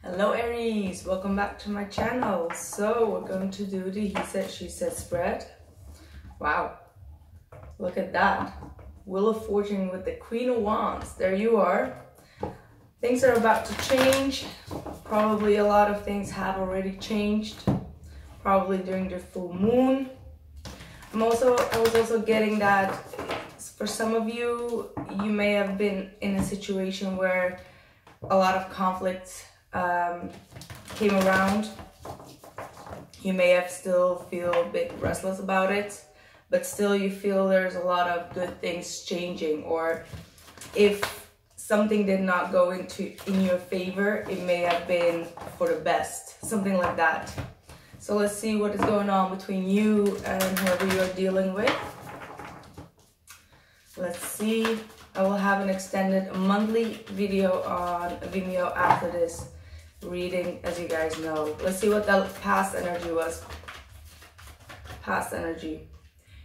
Hello Aries, welcome back to my channel. So we're going to do the he said she said spread. Wow, look at that. Wheel of Fortune with the Queen of Wands. There you are. Things are about to change. Probably a lot of things have already changed, probably during the full moon. I was also getting that for some of you, you may have been in a situation where a lot of conflicts came around. You may have still feel a bit restless about it, but still you feel there's a lot of good things changing, or if something did not go in your favor, it may have been for the best, something like that. So let's see what is going on between you and whoever you're dealing with. Let's see. I will have an extended monthly video on Vimeo after this reading, as you guys know. Let's see what the past energy was. Past energy.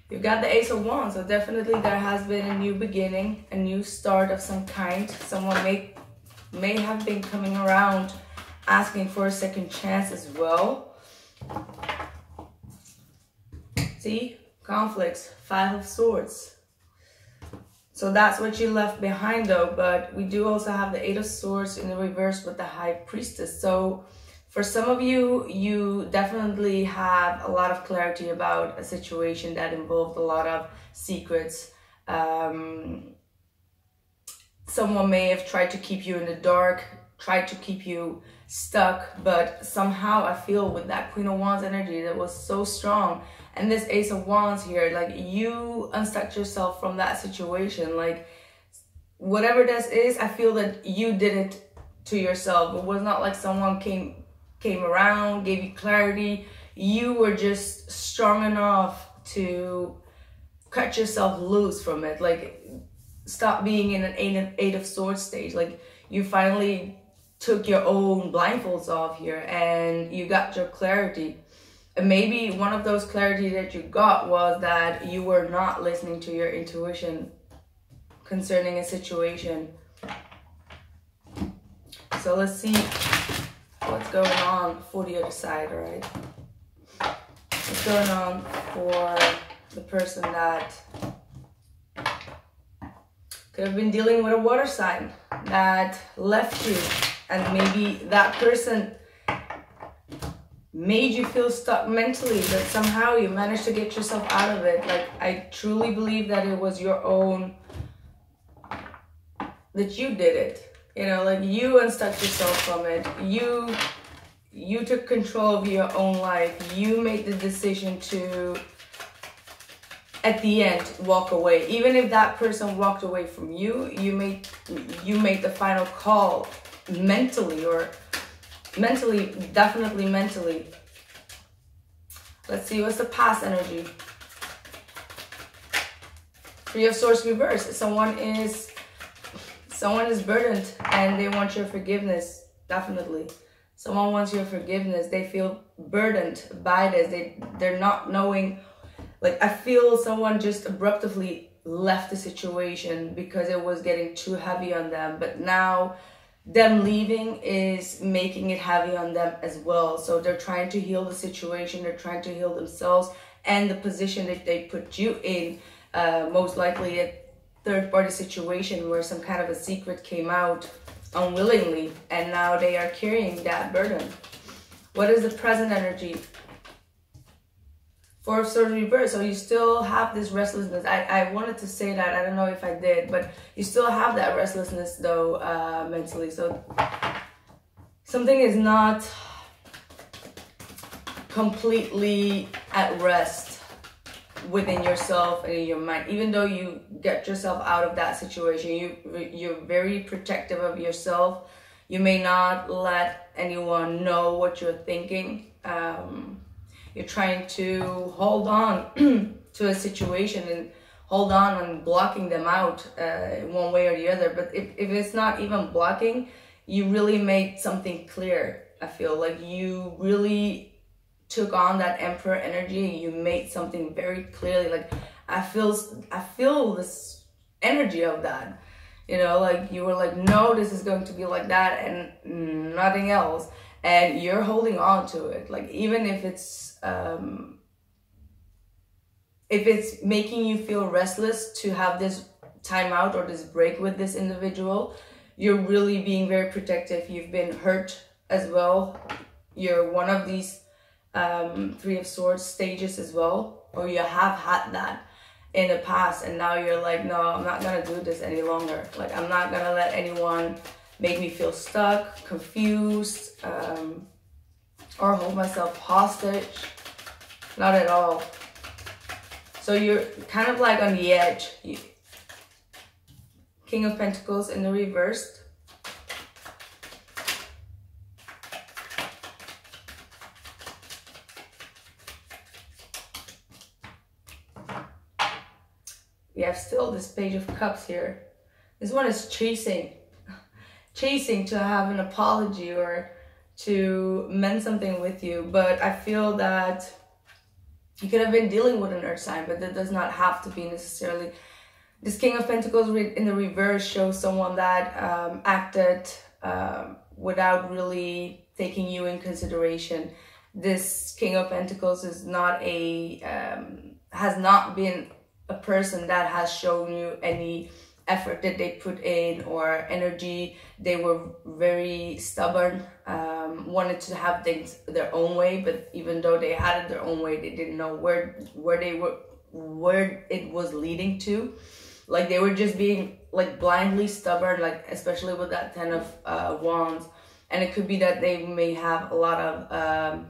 You've got the Ace of Wands, so definitely there has been a new beginning, a new start of some kind. Someone may have been coming around asking for a second chance as well. See? Conflicts. Five of Swords. So that's what you left behind though, but we do also have the Eight of Swords in the reverse with the High Priestess. So for some of you, you definitely have a lot of clarity about a situation that involved a lot of secrets. Someone may have tried to keep you in the dark, tried to keep you stuck, but somehow I feel with that Queen of Wands energy that was so strong, and this Ace of Wands here, like you unstuck yourself from that situation. Like whatever this is, I feel that you did it to yourself. It was not like someone came around, gave you clarity. You were just strong enough to cut yourself loose from it. Like stop being in an Eight of Swords stage. Like you finally took your own blindfolds off here and you got your clarity. And maybe one of those clarity that you got was that you were not listening to your intuition concerning a situation. So let's see what's going on for the other side, all right? What's going on for the person that could have been dealing with a water sign that left you, and maybe that person made you feel stuck mentally, but somehow you managed to get yourself out of it. Like I truly believe that it was your own, that you did it. You know, like you unstuck yourself from it. You took control of your own life. You made the decision to, at the end, walk away. Even if that person walked away from you, you made the final call mentally, or mentally, definitely mentally. Let's see, what's the past energy? Three of Swords reverse. Someone is burdened and they want your forgiveness. Definitely. Someone wants your forgiveness. They feel burdened by this. They're not knowing. Like I feel someone just abruptly left the situation because it was getting too heavy on them. But now them leaving is making it heavy on them as well. So they're trying to heal the situation. They're trying to heal themselves and the position that they put you in. Most likely a third-party situation where some kind of a secret came out unwillingly, and now they are carrying that burden. What is the present energy? Four of Swords reverse. So you still have this restlessness. I wanted to say that, I don't know if I did, but you still have that restlessness though, mentally. So something is not completely at rest within yourself and in your mind. Even though you get yourself out of that situation, you're very protective of yourself. You may not let anyone know what you're thinking. You're trying to hold on to a situation and hold on and blocking them out one way or the other. But if it's not even blocking, you really made something clear. I feel like you really took on that Emperor energy and you made something very clearly. Like I feel this energy of that. You know, like you were like, no, this is going to be like that and nothing else. And you're holding on to it. Like, even if it's making you feel restless to have this time out or this break with this individual, you're really being very protective. You've been hurt as well. You're one of these Three of Swords stages as well, or you have had that in the past, and now you're like, no, I'm not gonna do this any longer. Like, I'm not gonna let anyone make me feel stuck, confused, or hold myself hostage. Not at all. So you're kind of like on the edge. King of Pentacles in the reversed. We have still this Page of Cups here. This one is chasing to have an apology or to mend something with you. But I feel that you could have been dealing with an earth sign, but that does not have to be necessarily. This King of Pentacles in the reverse shows someone that acted without really taking you in consideration. This King of Pentacles is not has not been a person that has shown you any effort that they put in or energy. They were very stubborn, wanted to have things their own way, but even though they had it their own way, they didn't know where it was leading to. Like, they were just being like blindly stubborn, like especially with that Ten of Wands. And it could be that they may have a lot of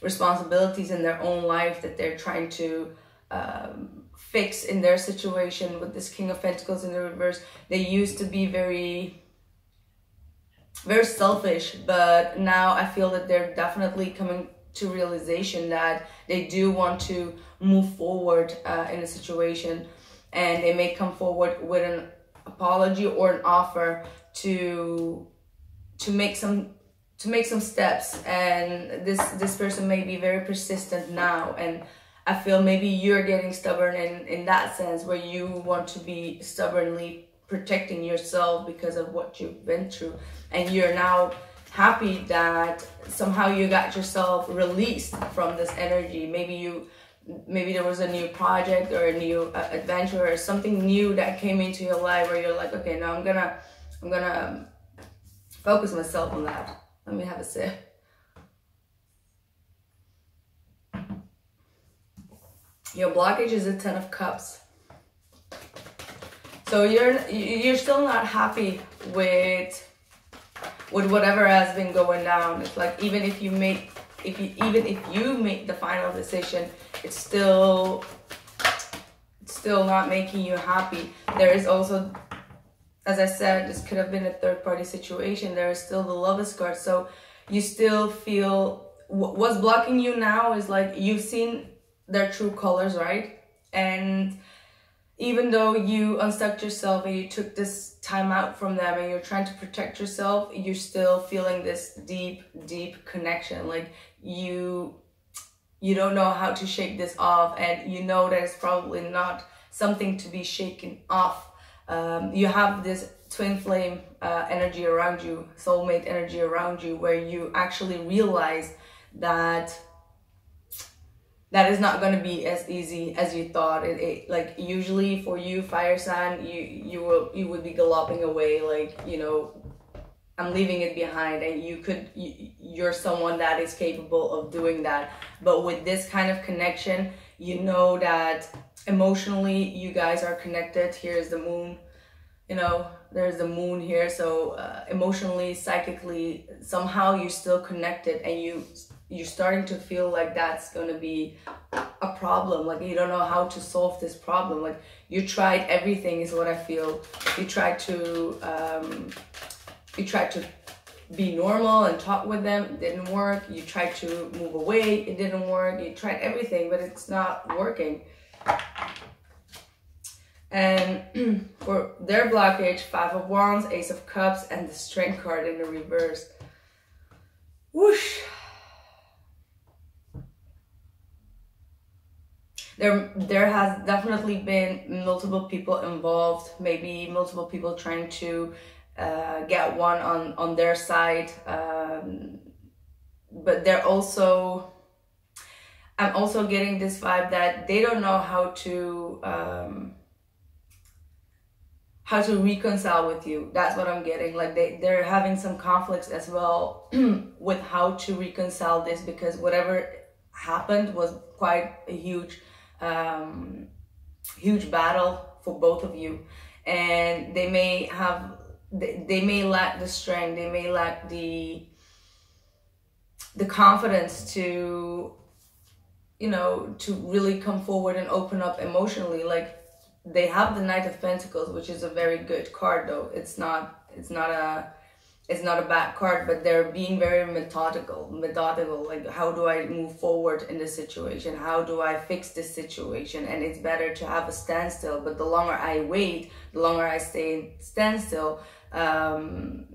responsibilities in their own life that they're trying to fix in their situation. With this King of Pentacles in the reverse, they used to be very selfish, but now I feel that they're definitely coming to realization that they do want to move forward in a situation, and they may come forward with an apology or an offer to make some steps. And this person may be very persistent now, and I feel maybe you're getting stubborn in that sense, where you want to be stubbornly protecting yourself because of what you've been through. And you're now happy that somehow you got yourself released from this energy. Maybe there was a new project or a new adventure or something new that came into your life where you're like, okay, now I'm gonna focus myself on that. Let me have a sip. Your blockage is a Ten of Cups. So you're still not happy with whatever has been going down. It's like, even if you make the final decision, it's still not making you happy. There is also, as I said, this could have been a third-party situation. There is still the Lovers card. So you still feel what's blocking you now is like, you've seen their true colors, right? And even though you unstuck yourself and you took this time out from them and you're trying to protect yourself, you're still feeling this deep connection. Like, you don't know how to shake this off, and you know that it's probably not something to be shaken off. You have this twin flame energy around you, soulmate energy around you, where you actually realize that is not going to be as easy as you thought. Like, usually for you, fire sign, you would be galloping away, like, you know, I'm leaving it behind, and you're someone that is capable of doing that. But with this kind of connection, you know that emotionally you guys are connected. Here's the moon, you know, there's the moon here. So emotionally, psychically, somehow you're still connected, and you're starting to feel like that's going to be a problem. Like, you don't know how to solve this problem. Like, you tried everything is what I feel. You tried to be normal and talk with them. It didn't work. You tried to move away. It didn't work. You tried everything, but it's not working. And for their blockage, Five of Wands, Ace of Cups, and the Strength card in the reverse. Whoosh. there has definitely been multiple people involved, maybe multiple people trying to get one on their side, but they're also, I'm also getting this vibe that they don't know how to reconcile with you. That's what I'm getting. Like they're having some conflicts as well with how to reconcile this, because whatever happened was quite a huge battle for both of you, and they may lack the strength, they may lack the confidence to, you know, to really come forward and open up emotionally. Like they have the Knight of Pentacles, which is a very good card, though it's not a bad card, but they're being very methodical. Like, how do I move forward in this situation? How do I fix this situation? And it's better to have a standstill, but the longer I wait, the longer I stay in standstill, the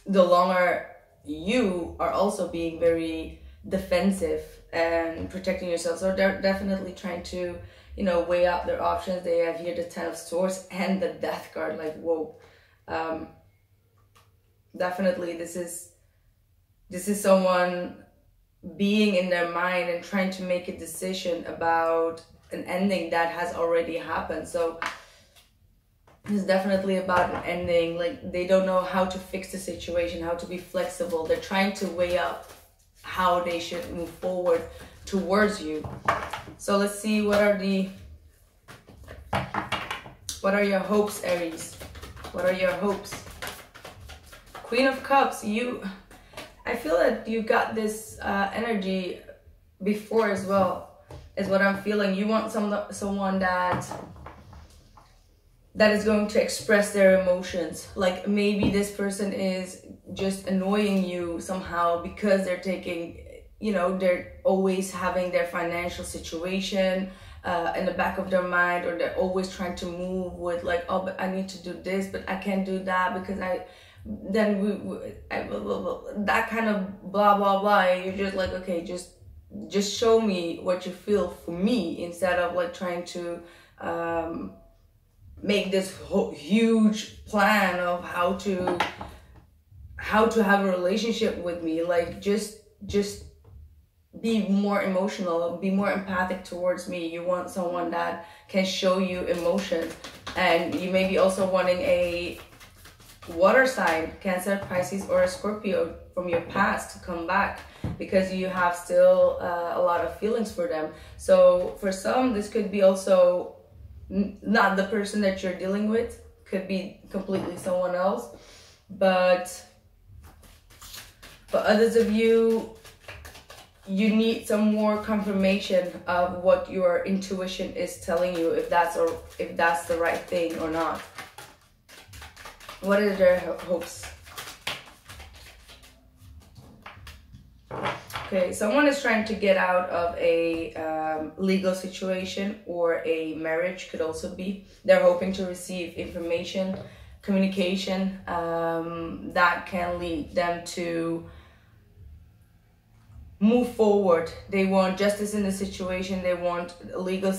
longer you are also being very defensive and protecting yourself. So they're definitely trying to, you know, weigh out their options. They have here the Ten of Swords and the Death card. Like, whoa. Definitely this is someone being in their mind and trying to make a decision about an ending that has already happened. So it's definitely about an ending. Like they don't know how to fix the situation, how to be flexible. They're trying to weigh up how they should move forward towards you. So let's see, what are your hopes, Aries? What are your hopes? Queen of Cups, I feel that you got this energy before as well, is what I'm feeling. You want someone that is going to express their emotions. Like maybe this person is just annoying you somehow because they're taking, you know, they're always having their financial situation in the back of their mind, or they're always trying to move with like, oh, but I need to do this, but I can't do that because that kind of blah blah blah. And you're just like, okay, just show me what you feel for me, instead of like trying to make this huge plan of how to have a relationship with me. Like just be more emotional, be more empathic towards me. You want someone that can show you emotion, and you may be also wanting a water sign, Cancer, Pisces, or a Scorpio from your past to come back, because you have still a lot of feelings for them. So for some, this could be also not the person that you're dealing with, could be completely someone else. But for others of you, you need some more confirmation of what your intuition is telling you, if that's the right thing or not. What are their hopes? Okay, someone is trying to get out of a legal situation, or a marriage could also be. They're hoping to receive information, communication that can lead them to move forward. They want justice in the situation. They want a legal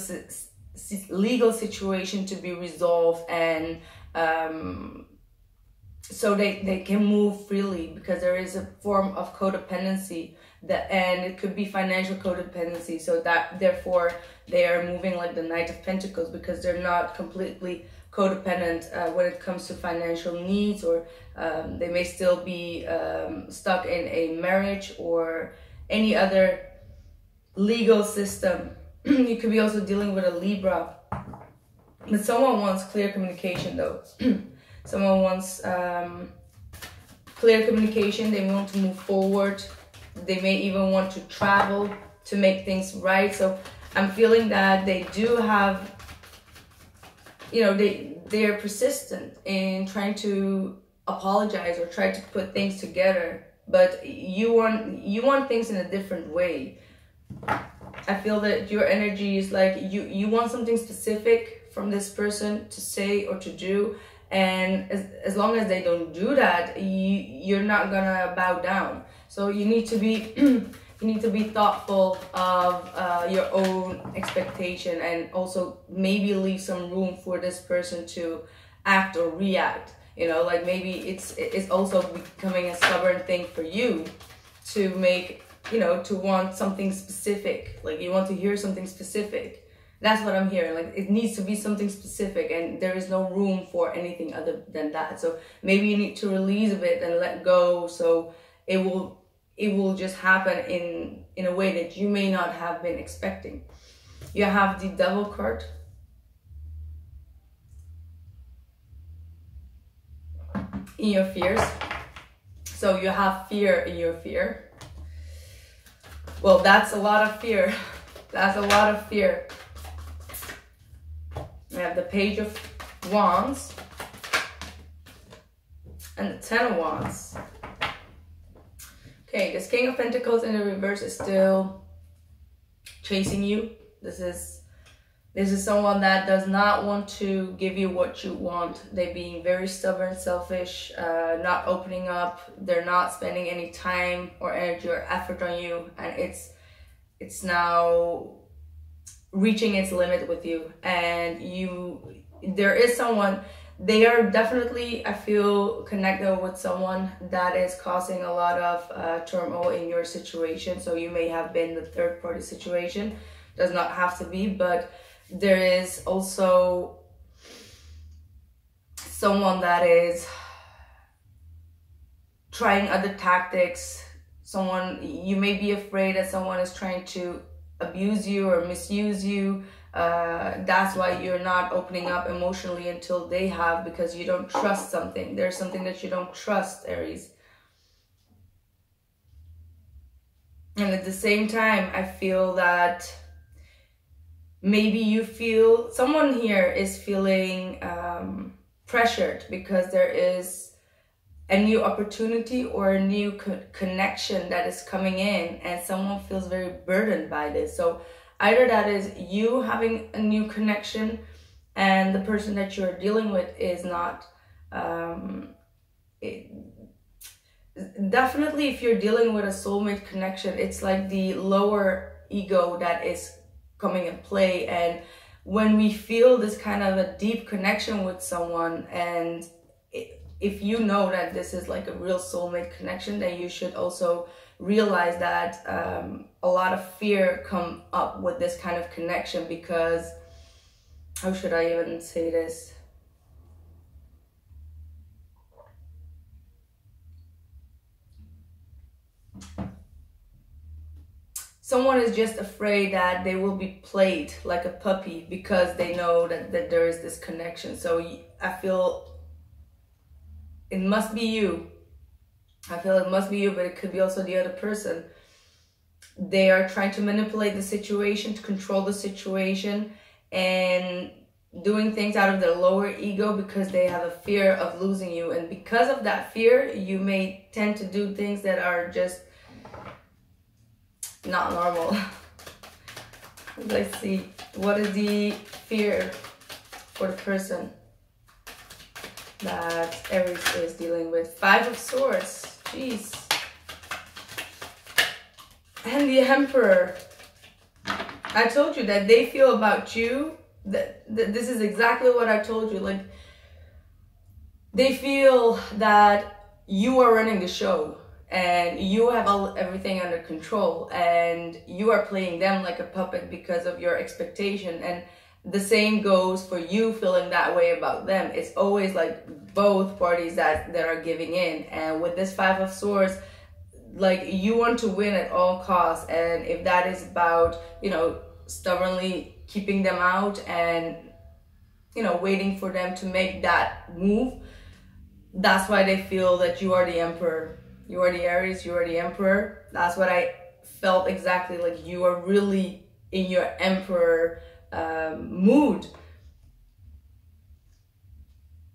situation to be resolved, and so they can move freely, because there is a form of codependency, and it could be financial codependency. So that therefore they are moving like the Knight of Pentacles, because they're not completely codependent when it comes to financial needs, or they may still be stuck in a marriage or any other legal system. You could be also dealing with a Libra, but someone wants clear communication though. Someone wants clear communication. They want to move forward. They may even want to travel to make things right. So I'm feeling that they do have, you know, they're persistent in trying to apologize or try to put things together, but you want things in a different way. I feel that your energy is like you want something specific from this person to say or to do, and as long as they don't do that, you're not gonna bow down. So you need to be you need to be thoughtful of your own expectation, and also maybe leave some room for this person to act or react. You know, like maybe it's also becoming a stubborn thing for you to make, you know, to want something specific. Like you want to hear something specific. That's what I'm hearing. Like it needs to be something specific, and there is no room for anything other than that. So maybe you need to release a bit and let go, so it will just happen in a way that you may not have been expecting. You have the Devil card. In your fears. So you have fear in your fear. Well, that's a lot of fear. That's a lot of fear. We have the Page of Wands and the Ten of Wands. Okay, this King of Pentacles in the reverse is still chasing you. This is someone that does not want to give you what you want. They're being very stubborn, selfish, not opening up. They're not spending any time or energy or effort on you, and it's now reaching its limit with you. And there is someone, they are definitely, I feel, connected with someone that is causing a lot of turmoil in your situation. So you may have been the third party situation. Does not have to be, but there is also someone that is trying other tactics. Someone, you may be afraid that someone is trying to abuse you or misuse you. That's why you're not opening up emotionally until they have, because you don't trust something. There's something that you don't trust, Aries. And at the same time, I feel that maybe you feel, someone here is feeling pressured because there is a new opportunity or a new connection that is coming in, and someone feels very burdened by this. So either that is you having a new connection and the person that you're dealing with is not, definitely if you're dealing with a soulmate connection, it's like the lower ego that is coming in play. And when we feel this kind of a deep connection with someone, and if you know that this is like a real soulmate connection, then you should also realize that a lot of fear come up with this kind of connection, because how should I even say this? Someone is just afraid that they will be played like a puppy because they know that there is this connection. So I feel it must be you. I feel it must be you, but it could be also the other person. They are trying to manipulate the situation, to control the situation, and doing things out of their lower ego because they have a fear of losing you. And because of that fear, you may tend to do things that are just not normal. Let's see, what is the fear for the person that Aries is dealing with? Five of Swords, jeez. And the Emperor. I told you that they feel about you, that this is exactly what I told you. Like, they feel that you are running the show and you have everything under control, and you are playing them like a puppet because of your expectation. And the same goes for you feeling that way about them. It's always like both parties that are giving in. And with this Five of Swords, like, you want to win at all costs. And if that is about, you know, stubbornly keeping them out and, you know, waiting for them to make that move, that's why they feel that you are the Emperor. You are the Aries, you are the Emperor. That's what I felt exactly. Like, you are really in your Emperor mood.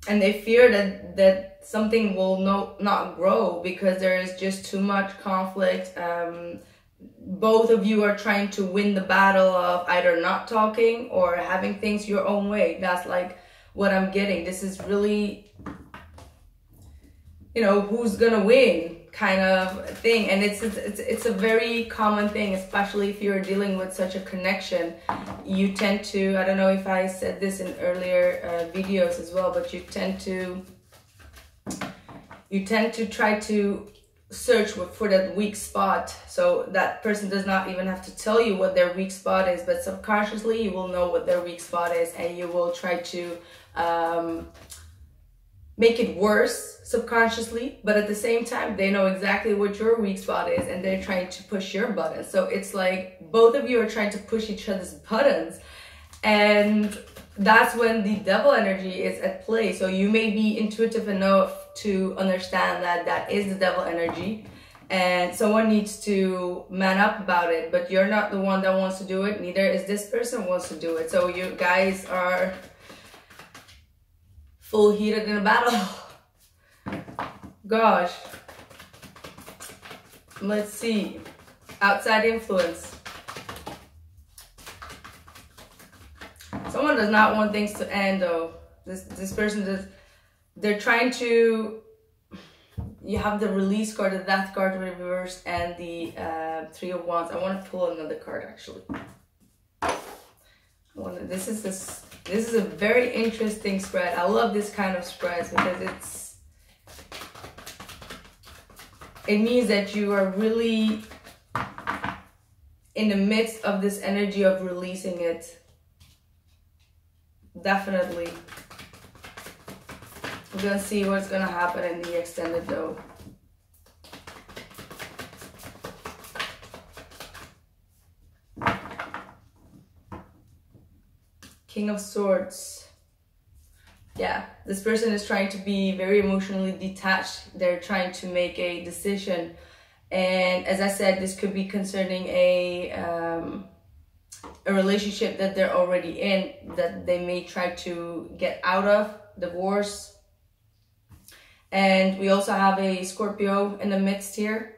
And they fear that something will not grow because there is just too much conflict. Both of you are trying to win the battle of either not talking or having things your own way. That's like what I'm getting. This is really, you know, who's gonna win? kind of thing, and it's a very common thing, especially if you're dealing with such a connection. You tend to, I don't know if I said this in earlier videos as well, but you tend to try to search for that weak spot, so that person does not even have to tell you what their weak spot is, but subconsciously you will know what their weak spot is, and you will try to make it worse subconsciously, but at the same time they know exactly what your weak spot is, and they're trying to push your buttons. So it's like both of you are trying to push each other's buttons, and that's when the devil energy is at play. So you may be intuitive enough to understand that that is the devil energy, and someone needs to man up about it, but you're not the one that wants to do it, neither is this person wants to do it. So you guys are full heated in a battle. Gosh. Let's see. Outside influence. Someone does not want things to end though. This person does. They're trying to. You have the release card, the death card reversed, and the 3 of Wands. I want to pull another card actually. This is a very interesting spread. I love this kind of spreads because it means that you are really in the midst of this energy of releasing it. Definitely. We're gonna see what's gonna happen in the extended though. King of Swords. Yeah, this person is trying to be very emotionally detached. They're trying to make a decision. And as I said, this could be concerning a relationship that they're already in, that they may try to get out of, divorce. And we also have a Scorpio in the midst here.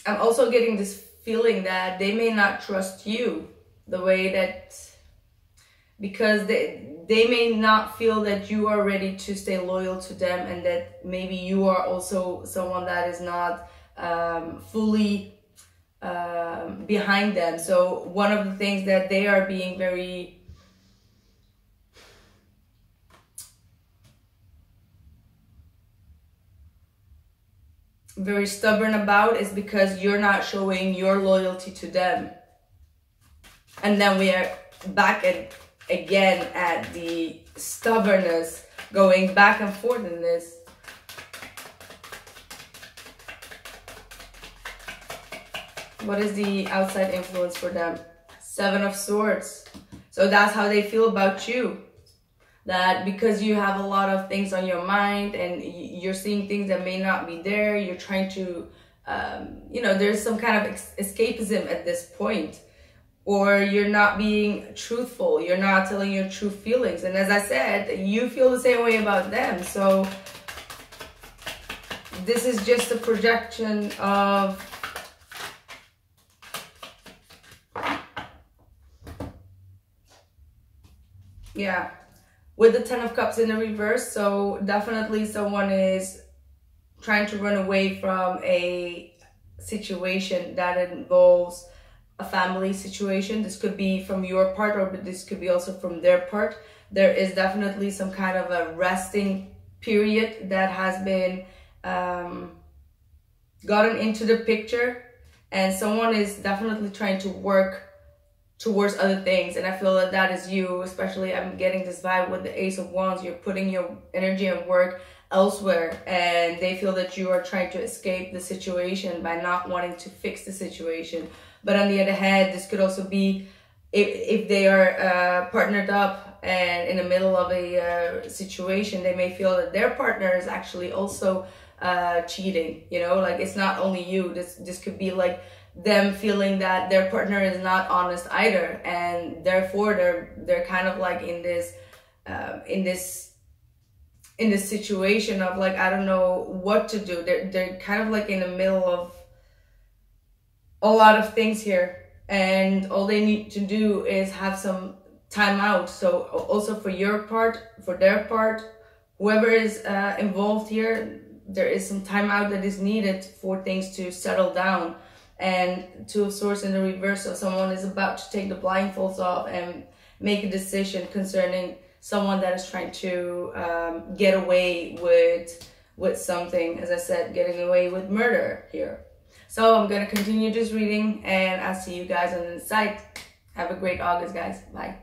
I'm also getting this feeling that they may not trust you the way that, because they may not feel that you are ready to stay loyal to them, and that maybe you are also someone that is not fully behind them. So one of the things that they are being very stubborn about is because you're not showing your loyalty to them. And then we are back again at the stubbornness, going back and forth in this. What is the outside influence for them? 7 of Swords. So that's how they feel about you. That because you have a lot of things on your mind and you're seeing things that may not be there, you're trying to, you know, there's some kind of escapism at this point. Or you're not being truthful, you're not telling your true feelings. And as I said, you feel the same way about them. So this is just a projection of with the 10 of Cups in the reverse. So definitely someone is trying to run away from a situation that involves a family situation. This could be from your part, or this could be also from their part. There is definitely some kind of a resting period that has been gotten into the picture, and someone is definitely trying to work towards other things. And I feel that that is you, especially I'm getting this vibe with the Ace of Wands. You're putting your energy and work elsewhere, and they feel that you are trying to escape the situation by not wanting to fix the situation. But on the other hand, this could also be if they are partnered up and in the middle of a situation, they may feel that their partner is actually also cheating, you know, like it's not only you. This could be like them feeling that their partner is not honest either, and therefore they're kind of like in this situation of like, I don't know what to do. They're kind of like in the middle of a lot of things here, and all they need to do is have some time out. So also for your part, for their part, whoever is involved here, there is some time out that is needed for things to settle down. And Two of Swords in the reverse, so someone is about to take the blindfolds off and make a decision concerning someone that is trying to get away with something. As I said, getting away with murder here. So I'm going to continue this reading, and I'll see you guys on the site. Have a great August, guys. Bye.